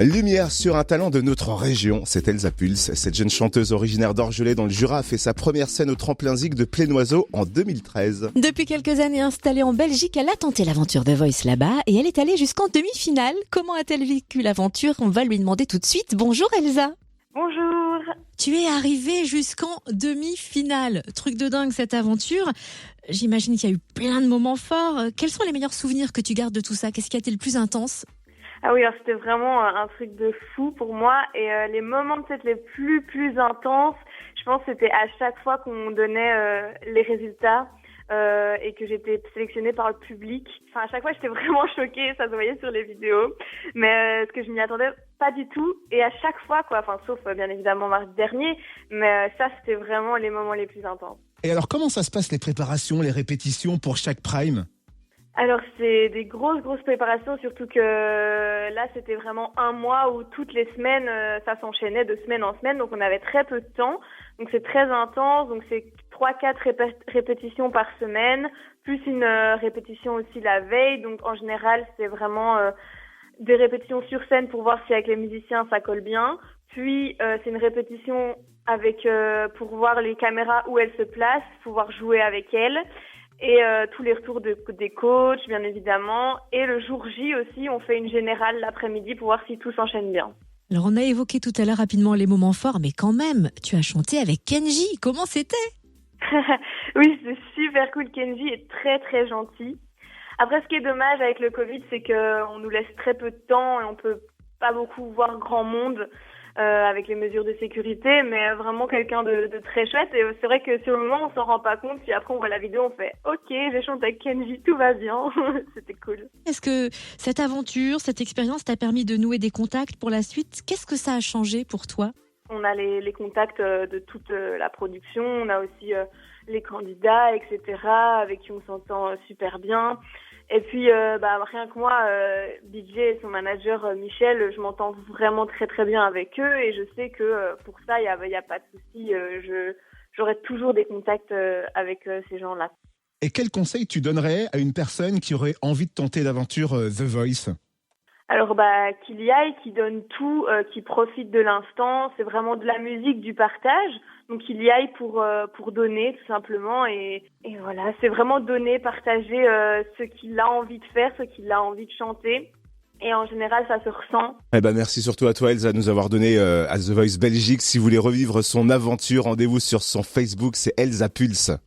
Lumière sur un talent de notre région, c'est Elsa Pulse. Cette jeune chanteuse originaire d'Orgelès dans le Jura a fait sa première scène au tremplin Zig de Plénoiseau en 2013. Depuis quelques années installée en Belgique, elle a tenté l'aventure The Voice là-bas et elle est allée jusqu'en demi-finale. Comment a-t-elle vécu l'aventure? On va lui demander tout de suite. Bonjour Elsa. Bonjour. Tu es arrivée jusqu'en demi-finale. Truc de dingue cette aventure. J'imagine qu'il y a eu plein de moments forts. Quels sont les meilleurs souvenirs que tu gardes de tout ça? Qu'est-ce qui a été le plus intense? Ah oui, alors c'était vraiment un truc de fou pour moi et les moments peut-être les plus intenses, je pense que c'était à chaque fois qu'on donnait les résultats et que j'étais sélectionnée par le public. Enfin à chaque fois j'étais vraiment choquée, ça se voyait sur les vidéos, mais ce que je m'y attendais pas du tout et à chaque fois quoi, enfin sauf bien évidemment mardi dernier, mais ça c'était vraiment les moments les plus intenses. Et alors comment ça se passe les préparations, les répétitions pour chaque prime ? Alors c'est des grosses préparations, surtout que là c'était vraiment un mois où toutes les semaines ça s'enchaînait de semaine en semaine, donc on avait très peu de temps, donc c'est très intense, donc c'est 3-4 répétitions par semaine, plus une répétition aussi la veille, donc en général c'est vraiment des répétitions sur scène pour voir si avec les musiciens ça colle bien, puis c'est une répétition avec pour voir les caméras où elles se placent, pouvoir jouer avec elles. Et tous les retours des coachs, bien évidemment. Et le jour J aussi, on fait une générale l'après-midi pour voir si tout s'enchaîne bien. Alors on a évoqué tout à l'heure rapidement les moments forts, mais quand même, tu as chanté avec Kenji. Comment c'était? Oui, c'est super cool. Kenji est très gentil. Après, ce qui est dommage avec le Covid, c'est qu'on nous laisse très peu de temps et on peut pas beaucoup voir grand monde. Avec les mesures de sécurité, mais vraiment quelqu'un de très chouette. Et c'est vrai que sur le moment, on s'en rend pas compte. Puis après, on voit la vidéo, on fait « Ok, j'ai chanté avec Kenji, tout va bien. » C'était cool. Est-ce que cette aventure, cette expérience t'a permis de nouer des contacts pour la suite? Qu'est-ce que ça a changé pour toi? On a les contacts de toute la production. On a aussi les candidats, etc., avec qui on s'entend super bien. Et puis, rien que moi, BJ et son manager Michel, je m'entends vraiment très bien avec eux et je sais que pour ça, il y a pas de souci. J'aurai toujours des contacts avec ces gens-là. Et quel conseil tu donnerais à une personne qui aurait envie de tenter l'aventure The Voice ? Alors, qu'il y aille, qu'il donne tout, qu'il profite de l'instant. C'est vraiment de la musique, du partage. Donc, qu'il y aille pour donner, tout simplement. Et voilà, c'est vraiment donner, partager ce qu'il a envie de faire, ce qu'il a envie de chanter. Et en général, ça se ressent. Merci surtout à toi Elsa de nous avoir donné à The Voice Belgique. Si vous voulez revivre son aventure, rendez-vous sur son Facebook, c'est Elsa Pulse.